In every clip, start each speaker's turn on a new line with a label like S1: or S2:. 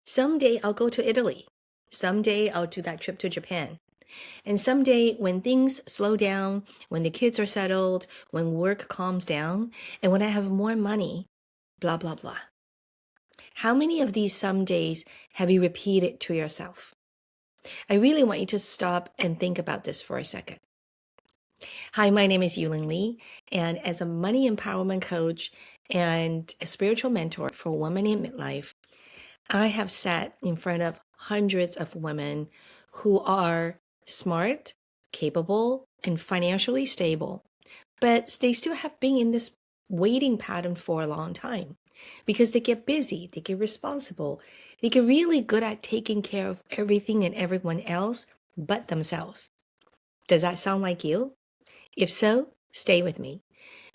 S1: Someday I'll go to Italy. Someday I'll do that trip to Japan. And someday when things slow down, when the kids are settled, when work calms down, and when I have more money, blah, blah, blah. How many of these somedays have you repeated to yourself? I really want you to stop and think about this for a second. Hi, my name is Yulin Lee, and as a money empowerment coach and a spiritual mentor for women in midlife, I have sat in front of hundreds of women who are smart, capable, and financially stable, but they still have been in this waiting pattern for a long time because they get busy, they get responsible, they get really good at taking care of everything and everyone else but themselves. Does that sound like you? If so, stay with me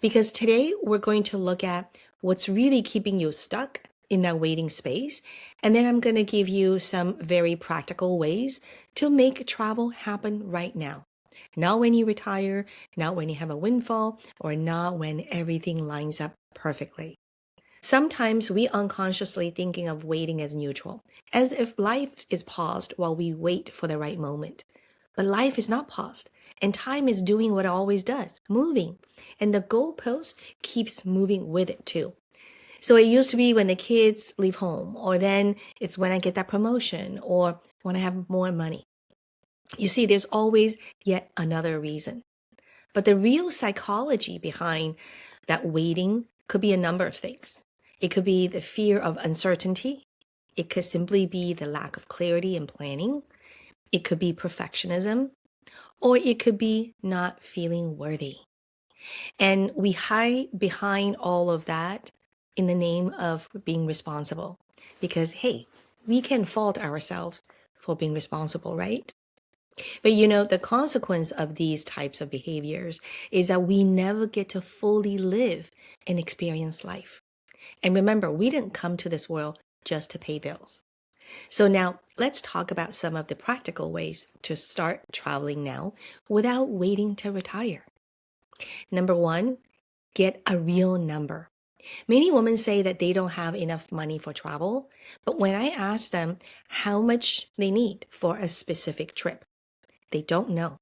S1: because today we're going to look at what's really keeping you stuck in that waiting space. And then I'm going to give you some very practical ways to make travel happen right now. Not when you retire, not when you have a windfall, or not when everything lines up perfectly. Sometimes we unconsciously thinking of waiting as neutral, as if life is paused while we wait for the right moment. But life is not paused, and time is doing what it always does, moving. And the goalpost keeps moving with it too. So it used to be when the kids leave home, or then it's when I get that promotion, or when I have more money. You see, there's always yet another reason. But the real psychology behind that waiting could be a number of things. It could be the fear of uncertainty. It could simply be the lack of clarity and planning. It could be perfectionism, or it could be not feeling worthy. And we hide behind all of that in the name of being responsible. Because, hey, we can fault ourselves for being responsible, right? But the consequence of these types of behaviors is that we never get to fully live and experience life. And remember, we didn't come to this world just to pay bills. So now let's talk about some of the practical ways to start traveling now without waiting to retire. Number one, get a real number. Many women say that they don't have enough money for travel, but when I ask them how much they need for a specific trip, they don't know.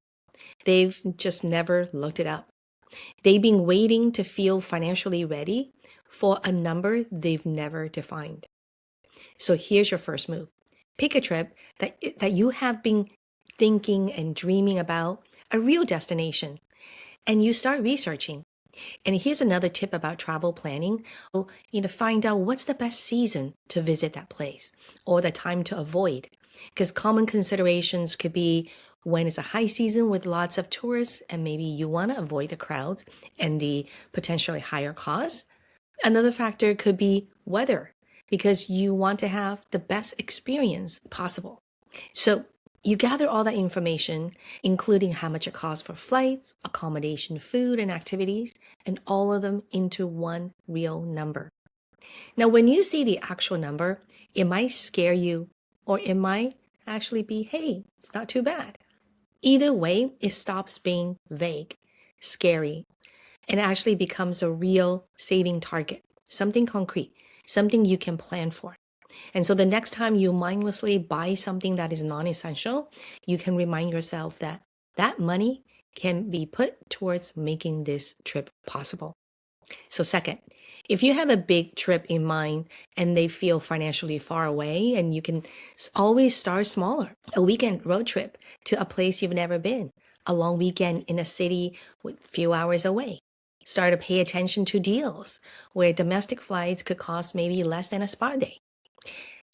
S1: They've just never looked it up. They've been waiting to feel financially ready for a number they've never defined. So here's your first move. Pick a trip that you have been thinking and dreaming about, a real destination, and you start researching. And here's another tip about travel planning. Find out what's the best season to visit that place or the time to avoid. Because common considerations could be when it's a high season with lots of tourists and maybe you want to avoid the crowds and the potentially higher costs. Another factor could be weather because you want to have the best experience possible. So you gather all that information, including how much it costs for flights, accommodation, food, and activities, and all of them into one real number. Now, when you see the actual number, it might scare you, or it might actually be, hey, it's not too bad. Either way, it stops being vague, scary, and actually becomes a real saving target, something concrete, something you can plan for. And so the next time you mindlessly buy something that is non-essential, you can remind yourself that that money can be put towards making this trip possible. So second, if you have a big trip in mind and they feel financially far away, and you can always start smaller, a weekend road trip to a place you've never been, a long weekend in a city a few hours away. Start to pay attention to deals where domestic flights could cost maybe less than a spa day.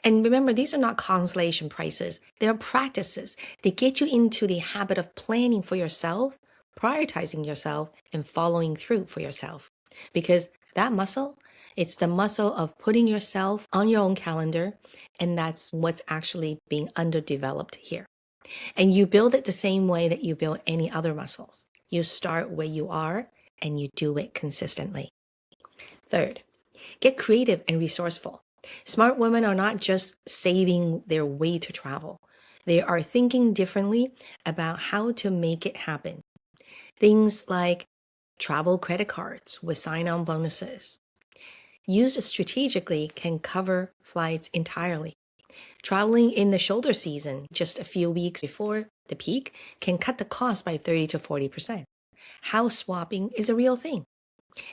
S1: And remember, these are not consolation prices. They are practices. They get you into the habit of planning for yourself, prioritizing yourself, and following through for yourself. Because that muscle, it's the muscle of putting yourself on your own calendar, and that's what's actually being underdeveloped here. And you build it the same way that you build any other muscles. You start where you are, and you do it consistently. Third, get creative and resourceful. Smart women are not just saving their way to travel. They are thinking differently about how to make it happen. Things like travel credit cards with sign-on bonuses, used strategically, can cover flights entirely. Traveling in the shoulder season, just a few weeks before the peak, can cut the cost by 30 to 40%. House swapping is a real thing.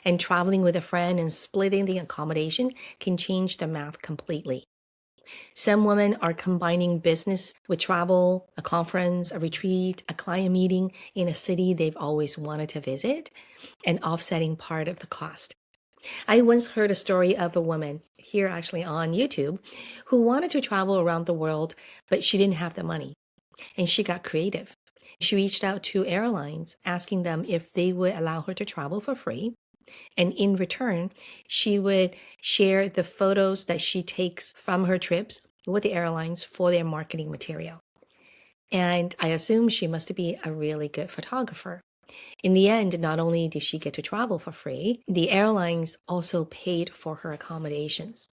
S1: And traveling with a friend and splitting the accommodation can change the math completely. Some women are combining business with travel, a conference, a retreat, a client meeting in a city they've always wanted to visit, and offsetting part of the cost. I once heard a story of a woman, here actually on YouTube, who wanted to travel around the world, but she didn't have the money. And she got creative. She reached out to airlines, asking them if they would allow her to travel for free. And in return, she would share the photos that she takes from her trips with the airlines for their marketing material. And I assume she must be a really good photographer. In the end, not only did she get to travel for free, the airlines also paid for her accommodations.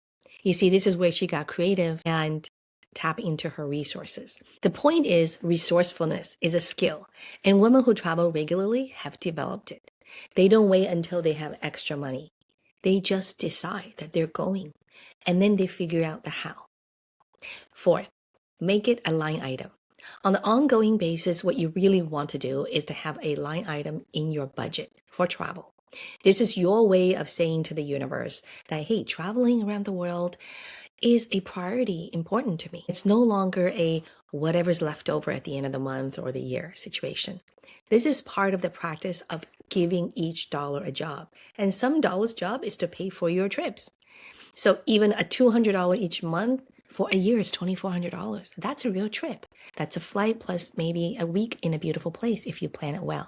S1: You see, this is where she got creative and tap into her resources. The point is, resourcefulness is a skill, and women who travel regularly have developed it. They don't wait until they have extra money. They just decide that they're going, and then they figure out the how. 4, make it a line item. On the ongoing basis, what you really want to do is to have a line item in your budget for travel. This is your way of saying to the universe that, hey, traveling around the world is a priority important to me. It's no longer a whatever's left over at the end of the month or the year situation. This is part of the practice of giving each dollar a job. And some dollars' job is to pay for your trips. So even a $200 each month for a year is $2,400. That's a real trip. That's a flight plus maybe a week in a beautiful place if you plan it well.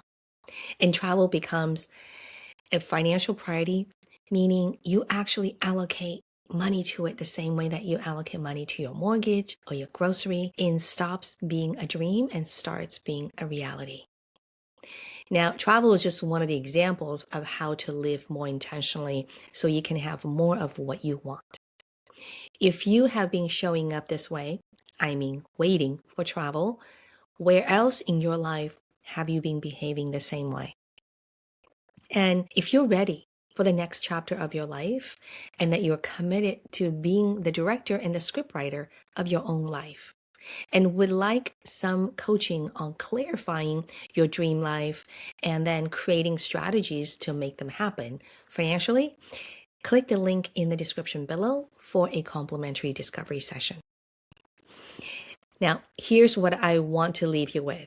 S1: And travel becomes a financial priority, meaning you actually allocate money to it the same way that you allocate money to your mortgage or your grocery, and stops being a dream and starts being a reality. Now, travel is just one of the examples of how to live more intentionally so you can have more of what you want. If you have been showing up this way, I mean waiting for travel, where else in your life have you been behaving the same way? And if you're ready for the next chapter of your life and that you're committed to being the director and the scriptwriter of your own life, and would like some coaching on clarifying your dream life and then creating strategies to make them happen financially, click the link in the description below for a complimentary discovery session. Now, here's what I want to leave you with.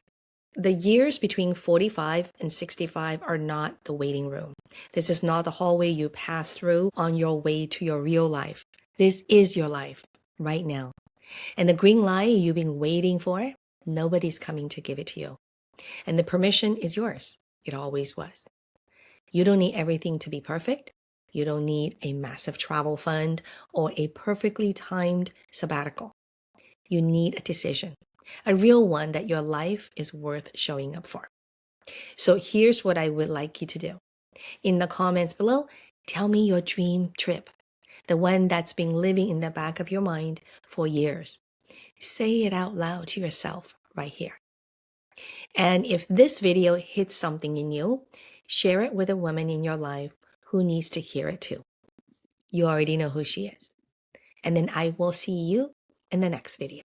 S1: The years between 45 and 65 are not the waiting room. This is not the hallway you pass through on your way to your real life. This is your life right now. And the green light you've been waiting for, nobody's coming to give it to you. And the permission is yours. It always was. You don't need everything to be perfect. You don't need a massive travel fund or a perfectly timed sabbatical. You need a decision, a real one that your life is worth showing up for. So here's what I would like you to do. In the comments below, tell me your dream trip, the one that's been living in the back of your mind for years. Say it out loud to yourself right here. And if this video hits something in you, share it with a woman in your life who needs to hear it too. You already know who she is. And then I will see you in the next video.